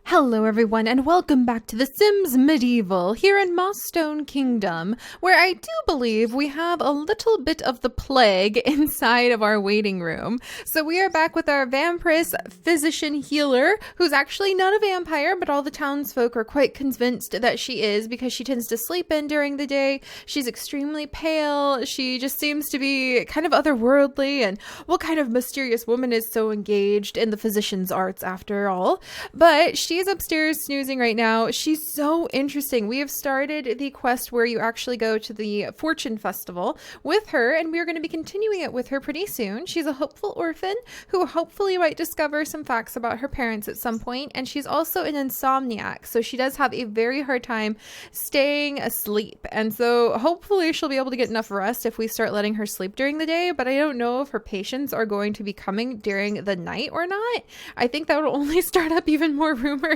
Hello everyone and welcome back to The Sims Medieval here in Mossstone Kingdom, where I do believe we have a little bit of the plague inside of our waiting room. So we are back with our vampiress physician healer, who's actually not a vampire, but all the townsfolk are quite convinced that she is because she tends to sleep in during the day. She's extremely pale. She just seems to be kind of otherworldly, and what kind of mysterious woman is so engaged in the physician's arts after all? But she's upstairs snoozing right now. She's so interesting. We have started the quest where you actually go to the Fortune Festival with her, and we're going to be continuing it with her pretty soon. She's a hopeful orphan who hopefully might discover some facts about her parents at some point, and she's also an insomniac, so she does have a very hard time staying asleep, and so hopefully she'll be able to get enough rest if we start letting her sleep during the day. But I don't know if her patients are going to be coming during the night or not. I think that would only start up even more rumors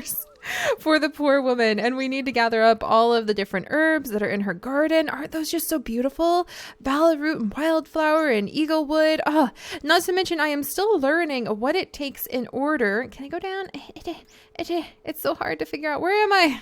for the poor woman, and we need to gather up all of the different herbs that are in her garden. Aren't those just so beautiful? Ballad root and wildflower and eaglewood. Not to mention I am still learning what it takes in order. Can I go down? It's so hard to figure out. Where am I?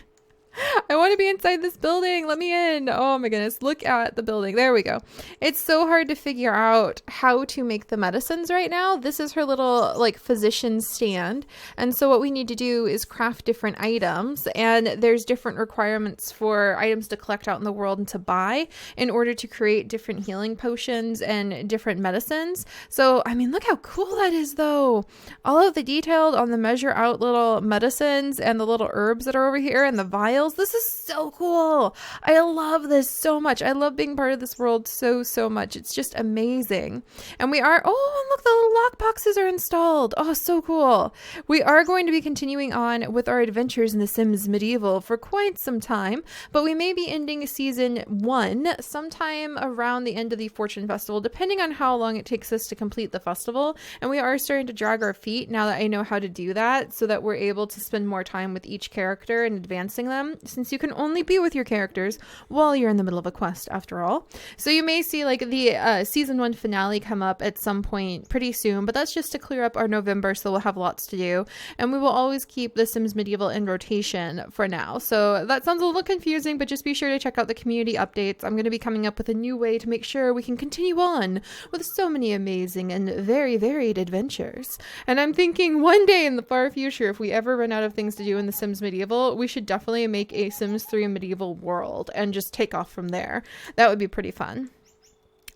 I want to be inside this building. Let me in. Oh my goodness. Look at the building. There we go. It's so hard to figure out how to make the medicines right now. This is her little physician stand. And so what we need to do is craft different items, and there's different requirements for items to collect out in the world and to buy in order to create different healing potions and different medicines. So, I mean, look how cool that is though. All of the detailed on the measure out little medicines and the little herbs that are over here and the vials. This is so cool. I love this so much. I love being part of this world so much. It's just amazing. And we are, oh, and look, the little lock boxes are installed. Oh, so cool. We are going to be continuing on with our adventures in The Sims Medieval for quite some time, but we may be ending season 1 sometime around the end of the Fortune Festival, depending on how long it takes us to complete the festival. And we are starting to drag our feet now that I know how to do that, so that we're able to spend more time with each character and advancing them, since you can only be with your characters while you're in the middle of a quest after all. So you may see the season 1 finale come up at some point pretty soon, but that's just to clear up our November, so we'll have lots to do, and we will always keep The Sims Medieval in rotation for now. So that sounds a little confusing, but just be sure to check out the community updates. I'm going to be coming up with a new way to make sure we can continue on with so many amazing and very varied adventures. And I'm thinking one day in the far future, if we ever run out of things to do in The Sims Medieval, we should definitely make a Sims 3 medieval world and just take off from there. That would be pretty fun.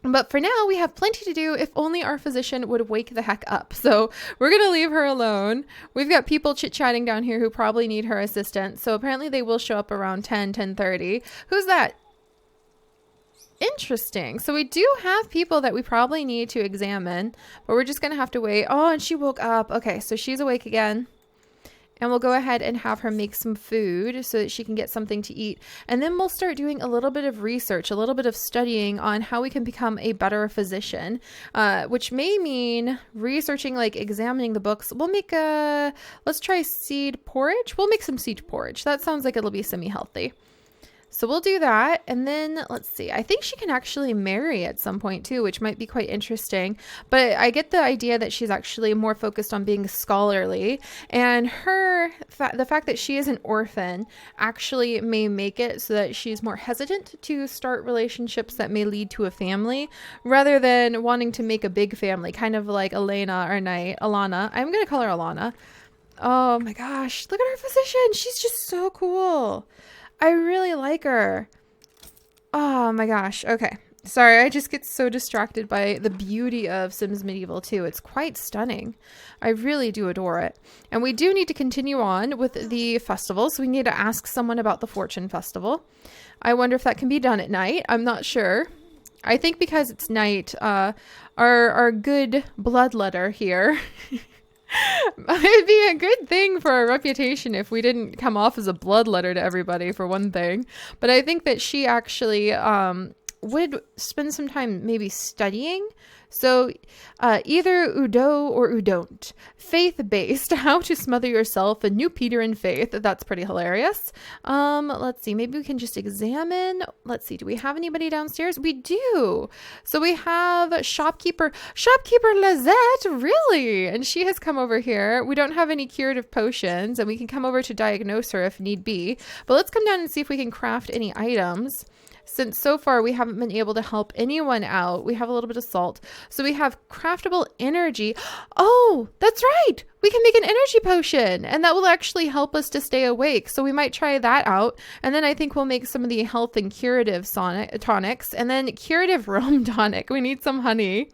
But for now, we have plenty to do if only our physician would wake the heck up. So we're going to leave her alone. We've got people chit-chatting down here who probably need her assistance. So apparently they will show up around 10:30. Who's that? Interesting. So we do have people that we probably need to examine, but we're just going to have to wait. Oh, and she woke up. Okay, so she's awake again. And we'll go ahead and have her make some food so that she can get something to eat. And then we'll start doing a little bit of research, a little bit of studying on how we can become a better physician, which may mean researching, examining the books. We'll make let's try seed porridge. We'll make some seed porridge. That sounds like it'll be semi-healthy. So we'll do that. And then let's see, I think she can actually marry at some point too, which might be quite interesting. But I get the idea that she's actually more focused on being scholarly, and the fact that she is an orphan actually may make it so that she's more hesitant to start relationships that may lead to a family rather than wanting to make a big family, kind of like Elena or Alana. I'm going to call her Alana. Oh my gosh, look at her physician. She's just so cool. I really like her. Oh my gosh. Okay. Sorry, I just get so distracted by the beauty of Sims Medieval too. It's quite stunning. I really do adore it. And we do need to continue on with the festival, so we need to ask someone about the Fortune Festival. I wonder if that can be done at night. I'm not sure. I think because it's night, our good bloodletter here it'd be a good thing for our reputation if we didn't come off as a bloodletter to everybody, for one thing. But I think that she actually would spend some time maybe studying So either Udo or Udon't. Faith-based, how to smother yourself, a new Peter in faith. That's pretty hilarious. Let's see, maybe we can just examine. Let's see, do we have anybody downstairs? We do. So we have shopkeeper Lizette, really? And she has come over here. We don't have any curative potions, and we can come over to diagnose her if need be. But let's come down and see if we can craft any items. Since so far we haven't been able to help anyone out. We have a little bit of salt. So we have craftable energy. Oh, that's right. We can make an energy potion, and that will actually help us to stay awake. So we might try that out. And then I think we'll make some of the health and curative tonics, and then curative rum tonic. We need some honey.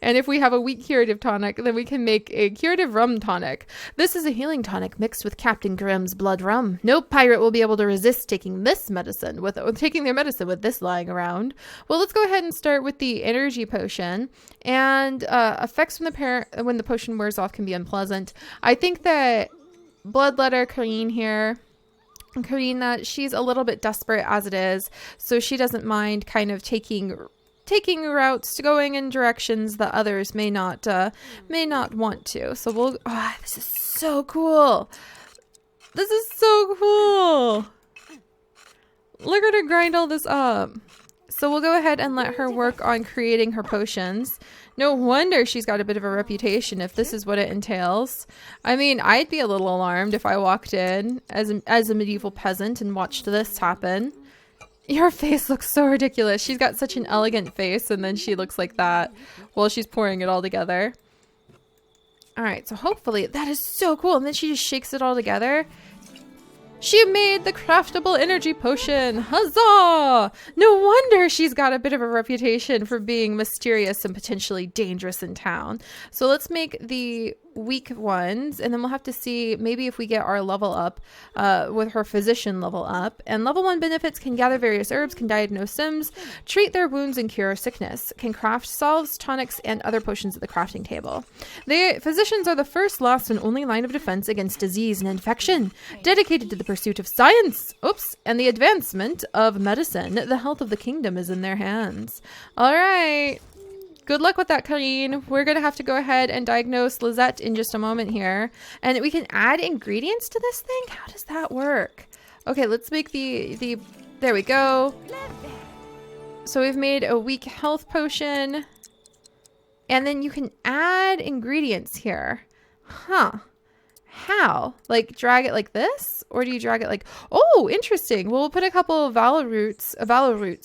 And if we have a weak curative tonic, then we can make a curative rum tonic. This is a healing tonic mixed with Captain Grimm's blood rum. No pirate will be able to resist taking their medicine with this lying around. Well, let's go ahead and start with the energy potion. And effects when the potion wears off can be unpleasant. I think that Bloodletter Kareen here, Karina, she's a little bit desperate as it is, so she doesn't mind kind of taking routes to going in directions that others may not want to. So we'll, this is so cool. This is so cool. Look at her grind all this up. So we'll go ahead and let her work on creating her potions. No wonder she's got a bit of a reputation if this is what it entails. I mean, I'd be a little alarmed if I walked in as a medieval peasant and watched this happen. Your face looks so ridiculous. She's got such an elegant face, and then she looks like that while she's pouring it all together. All right, so hopefully that is so cool. And then she just shakes it all together. She made the craftable energy potion. Huzzah! No wonder she's got a bit of a reputation for being mysterious and potentially dangerous in town. So let's make the weak ones, and then we'll have to see maybe if we get our level up with her physician level up. And level 1 benefits: can gather various herbs, can diagnose Sims, treat their wounds, and cure sickness, can craft salves, tonics, and other potions at the crafting table. The physicians are the first, last, and only line of defense against disease and infection, dedicated to the pursuit of science, and the advancement of medicine. The health of the kingdom is in their hands. All right. Good luck with that, Karine. We're going to have to go ahead and diagnose Lizette in just a moment here. And we can add ingredients to this thing? How does that work? Okay, let's make the there we go. So we've made a weak health potion. And then you can add ingredients here. Huh. How? Like drag it like this? Or do you drag it like, oh, interesting. Well, we'll put a couple of valor roots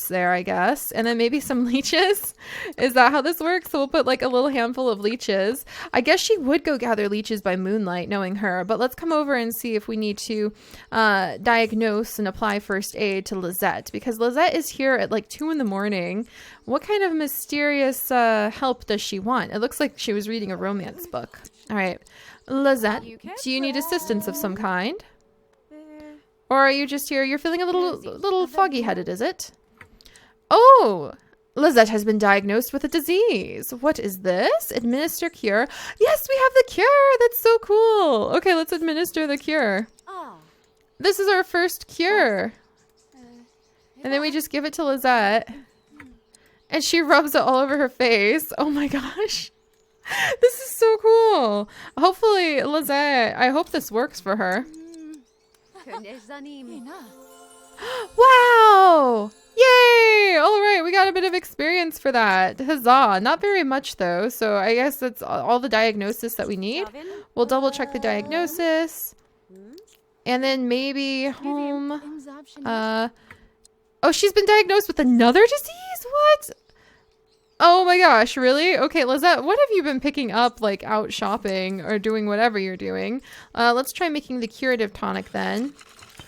there, I guess. And then maybe some leeches. Is that how this works? So we'll put like a little handful of leeches. I guess she would go gather leeches by moonlight, knowing her. But let's come over and see if we need to diagnose and apply first aid to Lizette. Because Lizette is here at like 2 in the morning. What kind of mysterious help does she want? It looks like she was reading a romance book. All right. Lizette, do you need assistance of some kind? Or are you just here? You're feeling a little foggy-headed, is it? Oh, Lizette has been diagnosed with a disease. What is this? Administer cure. Yes, we have the cure. That's so cool. Okay, let's administer the cure. This is our first cure. And then we just give it to Lizette. And she rubs it all over her face. Oh my gosh. This is so cool. Hopefully, Lizette, I hope this works for her. Wow! Yay! All right, we got a bit of experience for that. Huzzah! Not very much, though, so I guess that's all the diagnosis that we need. We'll double check the diagnosis. And then maybe home. Oh, she's been diagnosed with another disease? What? Oh my gosh, really? Okay, Lizette, what have you been picking up, like, out shopping or doing whatever you're doing? Let's try making the curative tonic then,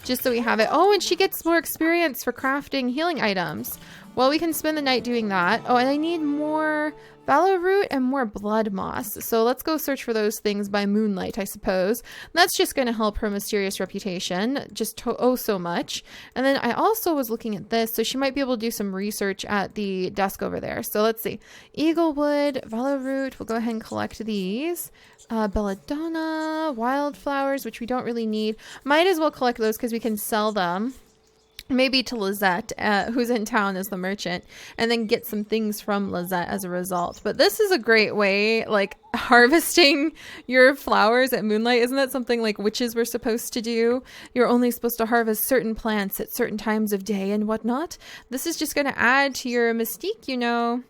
just so we have it. Oh, and she gets more experience for crafting healing items. Well, we can spend the night doing that. Oh, and I need more Valor Root and more Blood Moss. So let's go search for those things by moonlight, I suppose. That's just going to help her mysterious reputation just so much. And then I also was looking at this, so she might be able to do some research at the desk over there. So let's see. Eaglewood, Valor Root. We'll go ahead and collect these. Belladonna, wildflowers, which we don't really need. Might as well collect those because we can sell them. maybe to Lizette, who's in town as the merchant, and then get some things from Lizette as a result. But this is a great way, like harvesting your flowers at moonlight. Isn't that something like witches were supposed to do? You're only supposed to harvest certain plants at certain times of day and whatnot. This is just going to add to your mystique, you know.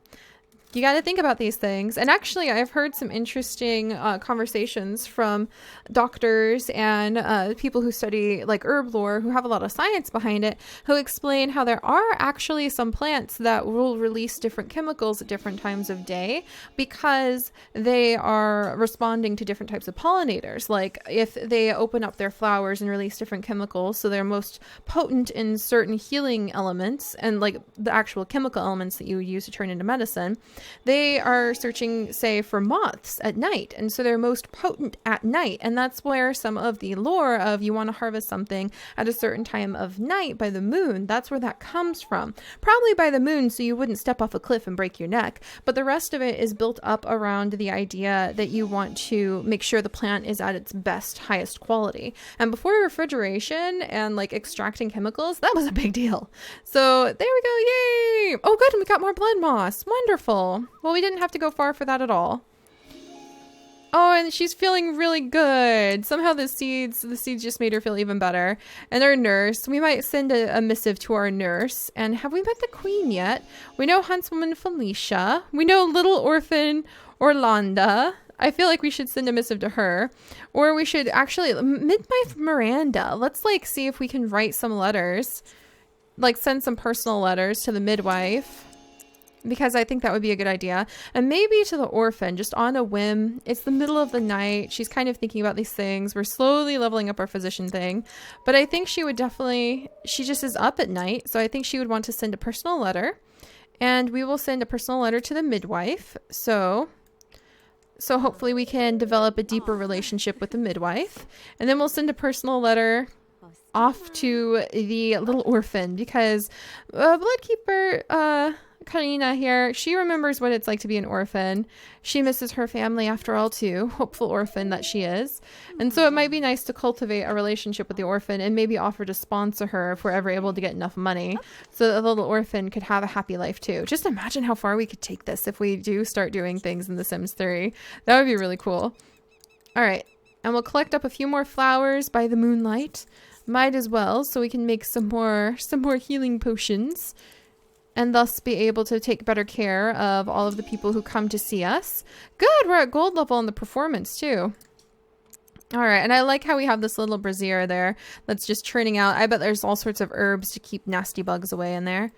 You got to think about these things. And actually, I've heard some interesting conversations from doctors and people who study like herb lore, who have a lot of science behind it, who explain how there are actually some plants that will release different chemicals at different times of day because they are responding to different types of pollinators. Like if they open up their flowers and release different chemicals, so they're most potent in certain healing elements and like the actual chemical elements that you would use to turn into medicine. They are searching, say, for moths at night, and so they're most potent at night, and that's where some of the lore of you want to harvest something at a certain time of night by the moon, that's where that comes from. Probably by the moon so you wouldn't step off a cliff and break your neck, but the rest of it is built up around the idea that you want to make sure the plant is at its best, highest quality. And before refrigeration and like extracting chemicals, that was a big deal. So there we go, yay! Oh good, we got more blood moss, wonderful. Well, we didn't have to go far for that at all. Oh, and she's feeling really good. Somehow the seeds just made her feel even better. And our nurse, we might send a missive to our nurse. And have we met the queen yet? We know huntswoman Felicia. We know little orphan Orlando. I feel like we should send a missive to her. Or we should actually, midwife Miranda. Let's like see if we can write some letters. Like send some personal letters to the midwife. Because I think that would be a good idea. And maybe to the orphan, just on a whim. It's the middle of the night. She's kind of thinking about these things. We're slowly leveling up our physician thing. But I think she would definitely, she just is up at night. So I think she would want to send a personal letter. And we will send a personal letter to the midwife. So hopefully we can develop a deeper relationship with the midwife. And then we'll send a personal letter off to the little orphan. Because Bloodkeeper... Karina here, she remembers what it's like to be an orphan. She misses her family after all too, hopeful orphan that she is. And so it might be nice to cultivate a relationship with the orphan and maybe offer to sponsor her if we're ever able to get enough money so that the little orphan could have a happy life too. Just imagine how far we could take this if we do start doing things in The Sims 3. That would be really cool. All right, and we'll collect up a few more flowers by the moonlight. Might as well, so we can make some more healing potions. And thus be able to take better care of all of the people who come to see us. Good, we're at gold level in the performance too. All right, and I like how we have this little brazier there that's just churning out. I bet there's all sorts of herbs to keep nasty bugs away in there.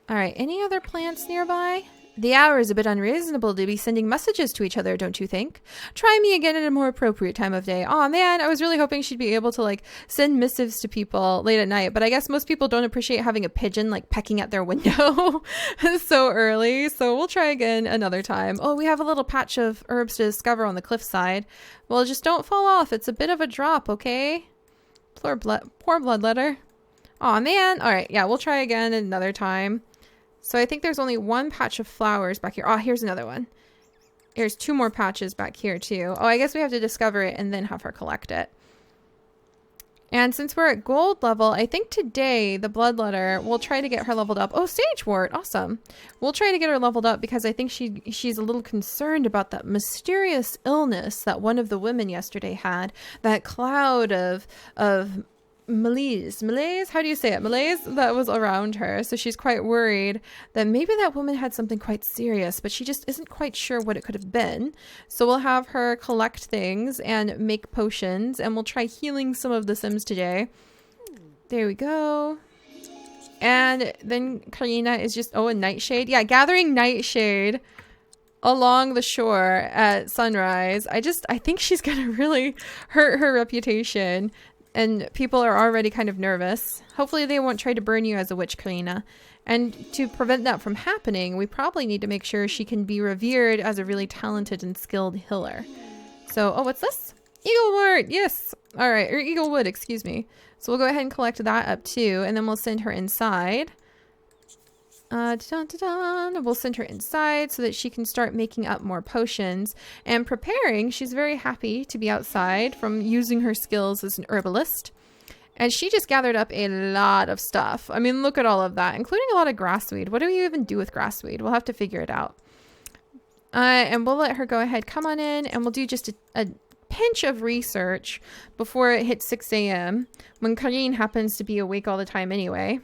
All right, any other plants nearby? The hour is a bit unreasonable to be sending messages to each other, don't you think? Try me again at a more appropriate time of day. Aw, man, I was really hoping she'd be able to, like, send missives to people late at night, but I guess most people don't appreciate having a pigeon, like, pecking at their window so early, so we'll try again another time. Oh, we have a little patch of herbs to discover on the cliffside. Well, just don't fall off. It's a bit of a drop, okay? Poor bloodletter. Aw, man. All right, yeah, we'll try again another time. So I think there's only one patch of flowers back here. Oh, here's another one. There's two more patches back here too. Oh, I guess we have to discover it and then have her collect it. And since we're at gold level, I think today the bloodletter, we'll try to get her leveled up. Oh, sagewort. Awesome. We'll try to get her leveled up because I think she's a little concerned about that mysterious illness that one of the women yesterday had. That cloud of malaise, how do you say it? Malaise that was around her. So she's quite worried that maybe that woman had something quite serious, but she just isn't quite sure what it could have been. So we'll have her collect things and make potions, and we'll try healing some of the Sims today. There we go. And then Karina is just, a nightshade. Yeah, gathering nightshade along the shore at sunrise. I think she's gonna really hurt her reputation. And people are already kind of nervous. Hopefully they won't try to burn you as a witch, Karina. And to prevent that from happening, we probably need to make sure she can be revered as a really talented and skilled healer. So, what's this? Eaglewort, yes. All right, or Eaglewood, excuse me. So we'll go ahead and collect that up too, and then we'll send her inside. We'll send her inside so that she can start making up more potions and preparing. She's very happy to be outside from using her skills as an herbalist. And she just gathered up a lot of stuff. I mean, look at all of that, including a lot of grassweed. What do you even do with grassweed? We'll have to figure it out. And we'll let her go ahead. Come on in, and we'll do just a pinch of research before it hits 6 a.m. when Colleen happens to be awake all the time anyway.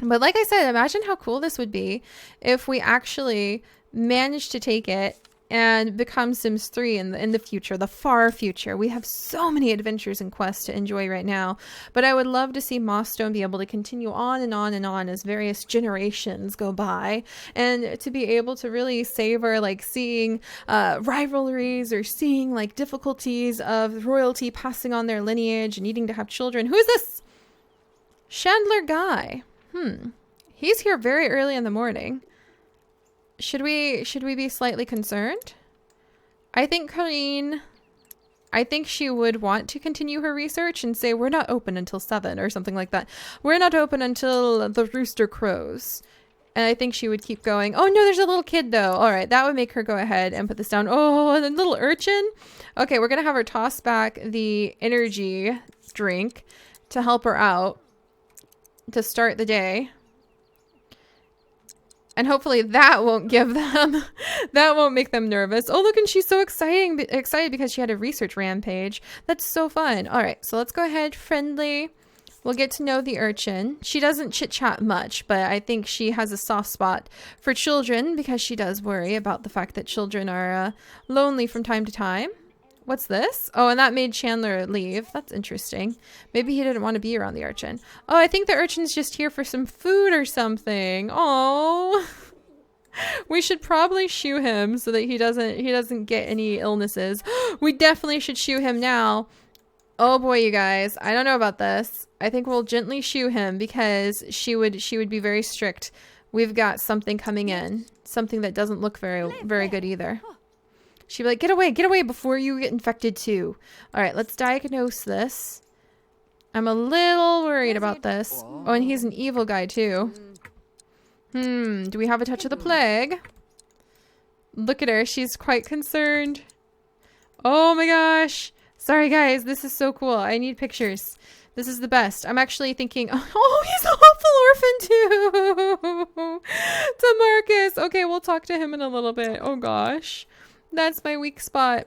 But like I said, imagine how cool this would be if we actually managed to take it and become Sims 3 in the future, the far future. We have so many adventures and quests to enjoy right now, but I would love to see Mossstone be able to continue on and on and on as various generations go by, and to be able to really savor like seeing rivalries or seeing like difficulties of royalty passing on their lineage and needing to have children. Who is this? Chandler Guy. He's here very early in the morning. Should we be slightly concerned? I think Colleen, I think she would want to continue her research and say, we're not open until 7 or something like that. We're not open until the rooster crows. And I think she would keep going. Oh no, there's a little kid though. All right, that would make her go ahead and put this down. Oh, and a little urchin. Okay, we're going to have her toss back the energy drink to help her out to start the day. And hopefully that won't give them, that won't make them nervous. Oh, look, and she's so excited because she had a research rampage. That's so fun. All right, so let's go ahead, friendly. We'll get to know the urchin. She doesn't chit-chat much, but I think she has a soft spot for children because she does worry about the fact that children are lonely from time to time. What's this? Oh, and that made Chandler leave. That's interesting. Maybe he didn't want to be around the urchin. Oh, I think the urchin's just here for some food or something. Oh, we should probably shoo him so that he doesn't get any illnesses. We definitely should shoo him now. Oh boy, you guys, I don't know about this. I think we'll gently shoo him because she would be very strict. We've got something coming in, something that doesn't look very good either. She'd be like, get away before you get infected too. All right, let's diagnose this. I'm a little worried about this. Oh, and he's an evil guy too. Do we have a touch of the plague? Look at her. She's quite concerned. Oh my gosh. Sorry guys, this is so cool. I need pictures. This is the best. I'm actually thinking, oh, he's a hopeful orphan too. To Marcus. Okay, we'll talk to him in a little bit. Oh gosh. That's my weak spot.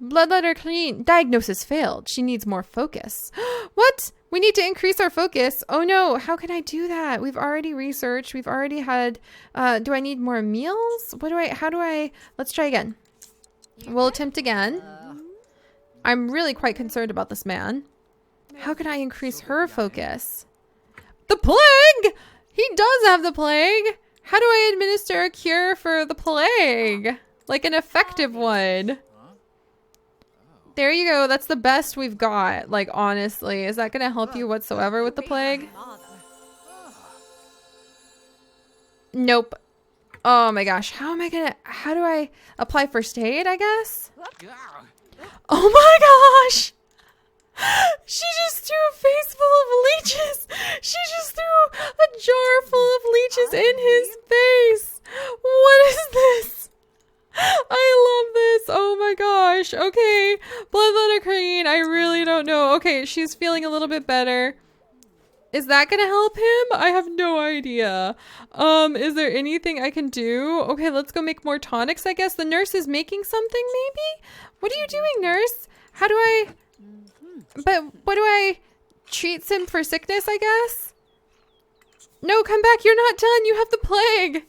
Bloodletter clean. Diagnosis failed. She needs more focus. What? We need to increase our focus. Oh no, how can I do that? We've already researched. We've already had, do I need more meals? Let's try again. We'll attempt again. I'm really quite concerned about this man. How can I increase her focus? The plague! He does have the plague. How do I administer a cure for the plague? Like an effective one. There you go. That's the best we've got. Like, honestly, is that going to help you whatsoever with the plague? Nope. Oh my gosh. How do I apply first aid, I guess? Oh my gosh. She just threw a face full of leeches. She just threw a jar full of leeches in his face. What is this? I love this. Oh my gosh. Okay. Bloodletter Queen. I really don't know. Okay. She's feeling a little bit better. Is that going to help him? I have no idea. Is there anything I can do? Okay. Let's go make more tonics, I guess. The nurse is making something, maybe? What are you doing, nurse? How do I... But what do I... Treats him for sickness, I guess? No, come back. You're not done. You have the plague.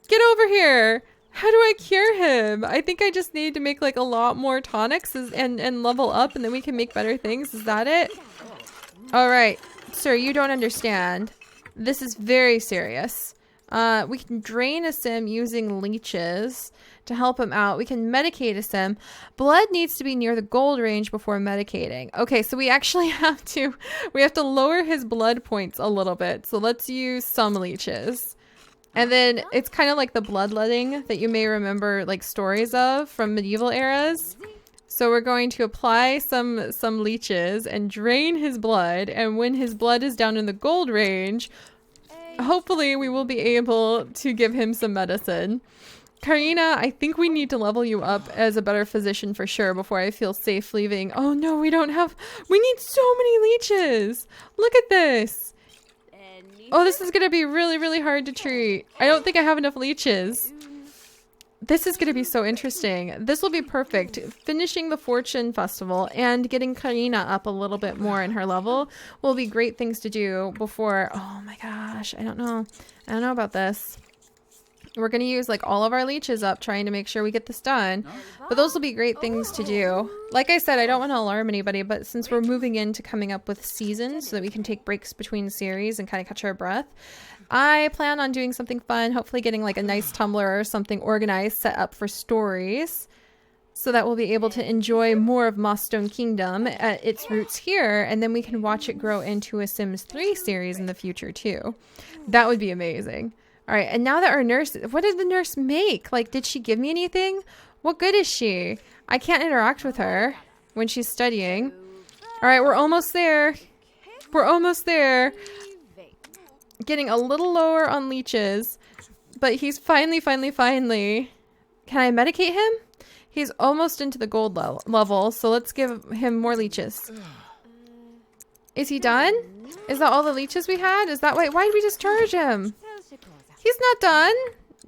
Get over here. How do I cure him? I think I just need to make like a lot more tonics and level up, and then we can make better things. Is that it? All right. Sir, you don't understand. This is very serious. We can drain a sim using leeches to help him out. We can medicate a sim. Blood needs to be near the gold range before medicating. Okay, so we actually have to lower his blood points a little bit. So let's use some leeches. And then it's kind of like the bloodletting that you may remember like stories of from medieval eras. So we're going to apply some leeches and drain his blood. And when his blood is down in the gold range, hopefully we will be able to give him some medicine. Karina, I think we need to level you up as a better physician for sure before I feel safe leaving. Oh no, we need so many leeches. Look at this. Oh, this is going to be really, really hard to treat. I don't think I have enough leeches. This is going to be so interesting. This will be perfect. Finishing the Fortune Festival and getting Karina up a little bit more in her level will be great things to do before. Oh my gosh. I don't know. I don't know about this. We're going to use like all of our leeches up trying to make sure we get this done. But those will be great things to do. Like I said, I don't want to alarm anybody, but since we're moving into coming up with seasons so that we can take breaks between series and kind of catch our breath, I plan on doing something fun, hopefully getting like a nice tumbler or something organized set up for stories so that we'll be able to enjoy more of Mossstone Kingdom at its roots here, and then we can watch it grow into a Sims 3 series in the future too. That would be amazing. All right, and now that our nurse, what did the nurse make? Like, did she give me anything? What good is she? I can't interact with her when she's studying. All right, we're almost there. We're almost there. Getting a little lower on leeches, but he's finally. Can I medicate him? He's almost into the gold level, so let's give him more leeches. Is he done? Is that all the leeches we had? Is that why did we discharge him? He's not done.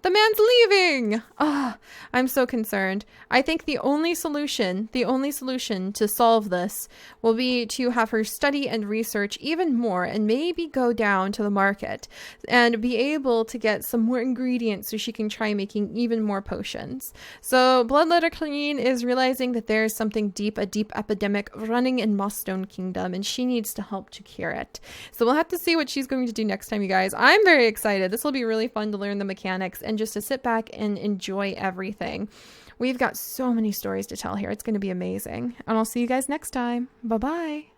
The man's leaving. Ah, I'm so concerned. I think the only solution to solve this will be to have her study and research even more and maybe go down to the market and be able to get some more ingredients so she can try making even more potions. So Bloodletter Queen is realizing that there is something deep, a deep epidemic running in Mossstone Kingdom, and she needs to help to cure it. So we'll have to see what she's going to do next time, you guys. I'm very excited. This will be really fun to learn the mechanics and just to sit back and enjoy everything. We've got so many stories to tell here. It's going to be amazing. And I'll see you guys next time. Bye-bye.